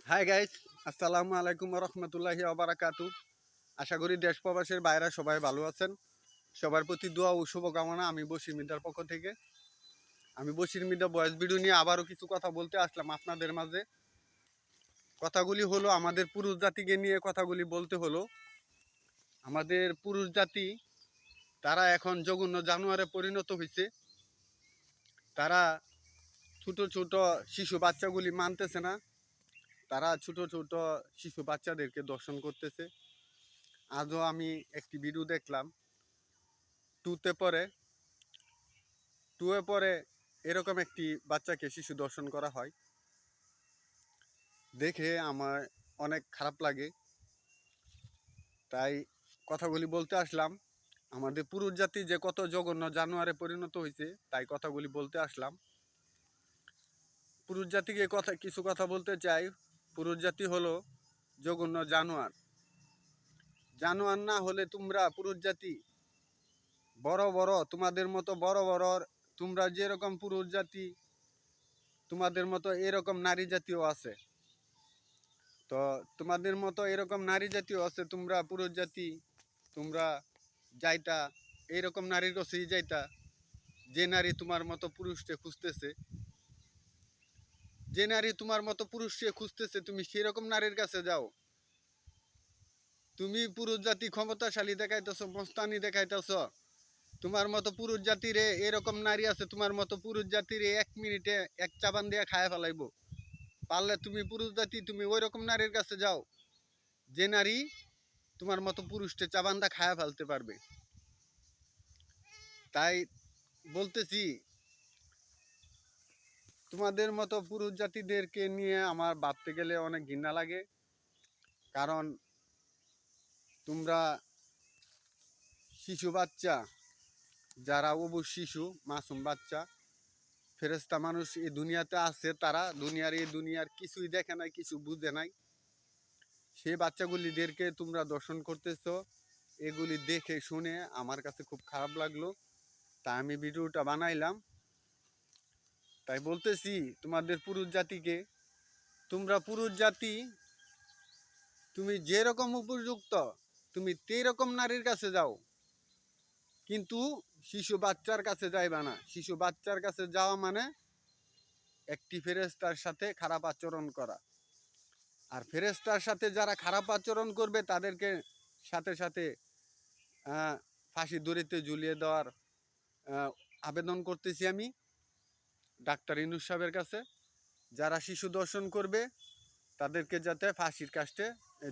Hi guys, আসসালামু আলাইকুম রহমতুল্লাহি ওবারাকাতু। আশা করি দেশ প্রবাসের বাইরে সবাই ভালো আছেন। সবার প্রতি দোয়া ও শুভকামনা। আমি বশির মিদার পক্ষ থেকে বশির মিদা ভয়েস ভিডিও নিয়ে আবারও কিছু কথা বলতে আসলাম আপনাদের মাঝে। কথাগুলি হলো আমাদের পুরুষ জাতিকে নিয়ে কথাগুলি বলতে হলো আমাদের পুরুষ জাতি তারা এখন জঘন্য জানোয়ারে পরিণত হয়েছে। তারা ছোট ছোট শিশু বাচ্চাগুলি মানতেছে না। তারা ছোট ছোট শিশু বাচ্চাদেরকে দর্শন করতেছে। আজও আমি একটি ভিডিও দেখলাম, টুতে পরে টুয়ে পরে এরকম একটি বাচ্চাকে শিশু দর্শন করা হয়। দেখে আমার অনেক খারাপ লাগে। তাই কথাগুলি বলতে আসলাম আমাদের পুরুষ জাতি যে কত জঘন্য জানোয়ারে পরিণত হয়েছে, তাই কথাগুলি বলতে আসলাম। পুরুষ জাতিকে কিছু কথা বলতে চাই। পুরুষ জাতি হলো জঘন্য জানোয়ার। জানোয়ার না হলে তোমরা পুরুষ জাতি বড় বড়, তোমাদের মতো বড় বড়, তোমরা যেরকম পুরুষ জাতি তোমাদের মতো এরকম নারী জাতীয় আছে। তো তোমাদের মতো এরকম নারী জাতীয় আছে, তোমরা পুরুষ জাতি, তোমরা যাইতা এইরকম নারীর কাছেই যাইতা যে নারী তোমার মতো পুরুষকে খুঁজতেছে। যে নারী তোমার মতো পুরুষকে খুঁজতেছে তুমি সেরকম নারীর কাছে যাও। তুমি পুরুষ জাতি ক্ষমতাশালী দেখাইতেছ, মস্তানি দেখাইতেছ। তোমার মতো পুরুষ জাতিরে এরকম নারী আছে, তোমার মতো পুরুষ জাতিরে 1 মিনিটে এক চাবান দিয়ে খায় ফেলাইবো। পারলে তুমি পুরুষ জাতি, তুমি ওই রকম নারীর কাছে যাও যে নারী তোমার মতো পুরুষকে চাবান্দা খায়া ফেলতে পারবে। তাই বলতেছি, তোমাদের মতো পুরুষ জাতিদেরকে নিয়ে আমার ভাবতে গেলে অনেক ঘৃণা লাগে। কারণ তোমরা শিশু বাচ্চা, যারা অবুঝ শিশু, মাসুম বাচ্চা, ফেরেস্তা মানুষ এই দুনিয়াতে আছে, তারা দুনিয়ার কিছুই দেখে নাই, কিছু বুঝে নাই। সেই বাচ্চাগুলিদেরকে তোমরা দর্শন করতেছো। এগুলি দেখে শুনে আমার কাছে খুব খারাপ লাগলো, তাই আমি ভিডিওটা বানাইলাম। তাই বলতেছি তোমাদের পুরুষ জাতিকে, তোমরা পুরুষ জাতি, তুমি যেরকম উপযুক্ত তুমি তেরকম নারীর কাছে যাও, কিন্তু শিশু বাচ্চার কাছে যাইবা না। শিশু বাচ্চার কাছে যাওয়া মানে একটি ফেরেশতার সাথে খারাপ আচরণ করা। আর ফেরেশতার সাথে যারা খারাপ আচরণ করবে তাদেরকে সাথে সাথে ফাঁসি দড়িতে ঝুলিয়ে দেওয়ার আবেদন করতেছি আমি ডাক্তার ইউনূস সাহেবের কাছে। যারা শিশু দর্শন করবে তাদেরকে যাতে ফাঁসির কাস্টে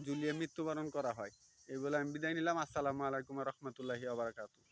ঝুলিয়ে মৃত্যুবরণ করা হয়। এই বলে আমি বিদায় নিলাম। আসসালামু আলাইকুম রহমতুল্লাহি ওয়া বারাকাতুহু।